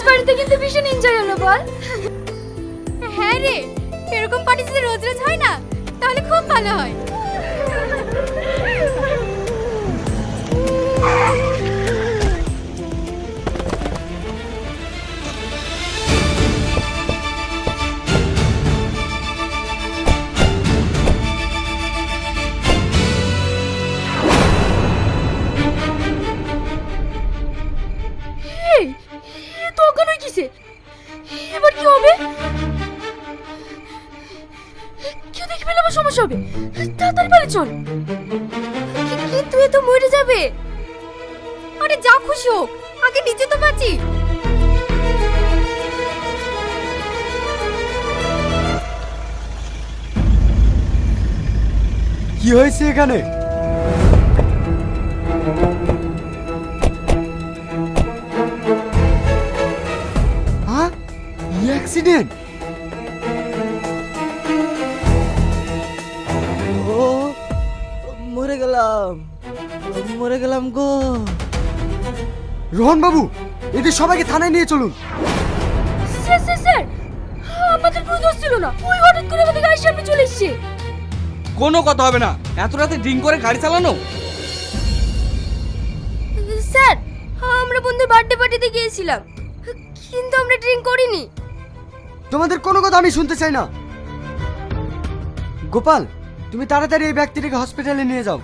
বাড়িতে কিন্তু ভীষণ এনজয় হলো বল। হ্যাঁ রে, এরকম পার্টি যদি রোজ রোজ হয় না তাহলে খুব ভালো হয়। এই এ তো অজ্ঞান হয়ে গেছে, এবার কি হবে? কেউ দেখে ফেলে আবার সমস্যা হবে, তাড়াতাড়ি বাড়ি চল। কিন্তু এ তো মরে যাবে। আরে যা খুশি হোক, আগে নিজে তো বাঁচি। কি হয়েছে এখানে? হ্যাঁ, অ্যাক্সিডেন্ট। ও মরে গেলাম, মরে গেলাম গো। রোহন বাবু, এদের সবাইকে থানায় নিয়ে চলুন। স্যার স্যার স্যার, আমাদের কোনো দোষ ছিল না, ওই হঠাৎ করে আমাদের গাড়ির সামনে চলে এসেছে। কোনো কথা হবে না, এত রাতে ড্রিঙ্ক করে গাড়ি চালানো। স্যার, আমরা বন্ধুর বার্থডে পার্টিতে গিয়েছিলাম, কিন্তু আমরা ড্রিঙ্ক করিনি। তোমাদের কোনো কথা আমি শুনতে চাই না। গোপাল, তুমি তাড়াতাড়ি এই ব্যক্তিটাকে হসপিটালে নিয়ে যাও।